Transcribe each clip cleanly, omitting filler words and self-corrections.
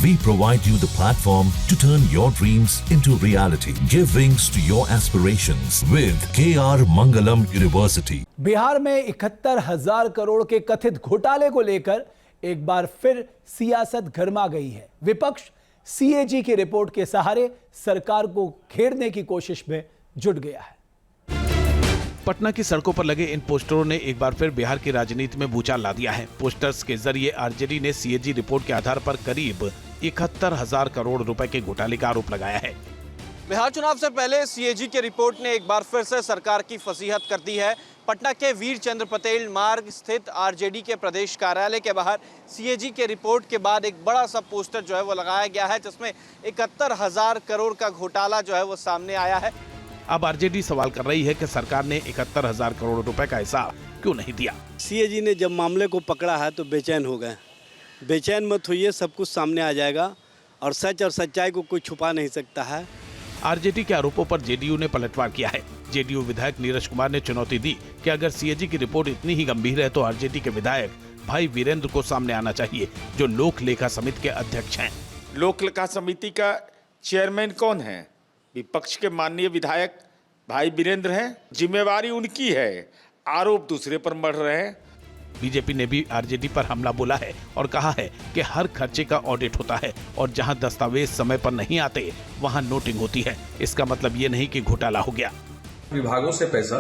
We provide you the platform to turn your dreams into reality. Give wings to your aspirations with KR Mangalam University. Bihar में 71,000 करोड़ के कथित घोटाले को लेकर एक बार फिर सियासत गर्मा गई है। विपक्ष सीएजी की रिपोर्ट के सहारे सरकार को घेरने की कोशिश में जुट गया है। पटना की सड़कों पर लगे इन पोस्टरों ने एक बार फिर बिहार की राजनीति में भूचाल ला दिया है। पोस्टर्स के जरिए आरजेडी ने सीएजी रिपोर्ट के आधार पर करीब 71,000 करोड़ रुपए के घोटाले का आरोप लगाया है। बिहार चुनाव से पहले सीएजी की रिपोर्ट ने एक बार फिर से सरकार की फसीहत कर दी है। पटना के वीर चंद्र पटेल मार्ग स्थित आरजेडी के प्रदेश कार्यालय के बाहर सीएजी के रिपोर्ट के बाद एक बड़ा सा पोस्टर जो है वो लगाया गया है, जिसमें 71,000 करोड़ का घोटाला जो है वो सामने आया है। अब आरजेडी सवाल कर रही है कि सरकार ने 71,000 करोड़ रुपए का हिसाब क्यों नहीं दिया। सीएजी ने जब मामले को पकड़ा है तो बेचैन हो गए। बेचैन मत होइए, सब कुछ सामने आ जाएगा और सच और सच्चाई को कोई छुपा नहीं सकता है। आरजेडी के आरोपों पर जेडीयू ने पलटवार किया है। जेडीयू विधायक नीरज कुमार ने चुनौती दी कि अगर सीएजी की रिपोर्ट इतनी ही गंभीर है तो आरजेडी के विधायक भाई वीरेंद्र को सामने आना चाहिए, जो लोक लेखा समिति के अध्यक्ष हैं। लोक लेखा समिति का चेयरमैन कौन है? विपक्ष के माननीय विधायक भाई वीरेंद्र हैं। जिम्मेवारी उनकी है, आरोप दूसरे पर मढ़ रहे हैं। बीजेपी ने भी आरजेडी पर हमला बोला है और कहा है कि हर खर्चे का ऑडिट होता है और जहां दस्तावेज समय पर नहीं आते वहां नोटिंग होती है। इसका मतलब ये नहीं कि घोटाला हो गया। विभागों से पैसा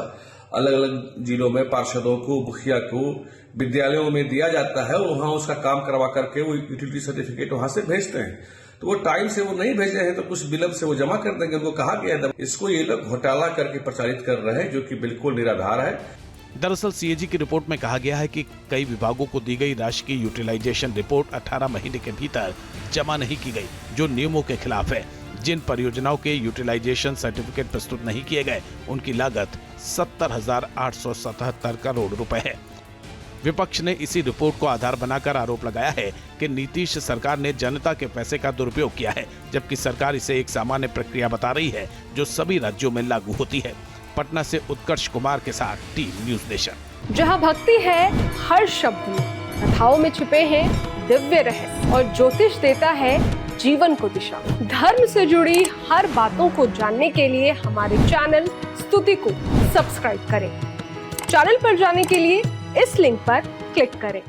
अलग अलग जिलों में पार्षदों को, मुखिया को, विद्यालयों में दिया जाता है और वहां उसका काम करवा करके वो यूटिलिटी सर्टिफिकेट वहां से भेजते हैं। तो वो टाइम से वो नहीं भेज रहे हैं तो कुछ विलंब से वो जमा कर देंगे। उनको कहा गया है, इसको ये लोग घोटाला करके प्रचारित कर रहे हैं, जो कि बिल्कुल निराधार है। दरअसल सीएजी की रिपोर्ट में कहा गया है कि कई विभागों को दी गई राशि की यूटिलाइजेशन रिपोर्ट 18 महीने के भीतर जमा नहीं की गई, जो नियमों के खिलाफ है। जिन परियोजनाओं के यूटिलाइजेशन सर्टिफिकेट प्रस्तुत नहीं किए गए, उनकी लागत 70,877 करोड़ रुपए है। विपक्ष ने इसी रिपोर्ट को आधार बनाकर आरोप लगाया है कि नीतीश सरकार ने जनता के पैसे का दुरुपयोग किया है, जबकि सरकार इसे एक सामान्य प्रक्रिया बता रही है जो सभी राज्यों में लागू होती है। पटना से उत्कर्ष कुमार के साथ टीम न्यूज नेशन। जहां भक्ति है हर शब्द में, कथाओं में छिपे हैं दिव्य रहस्य और ज्योतिष देता है जीवन को दिशा। धर्म से जुड़ी हर बातों को जानने के लिए हमारे चैनल स्तुति को सब्सक्राइब करें। चैनल पर जाने के लिए इस लिंक पर क्लिक करें।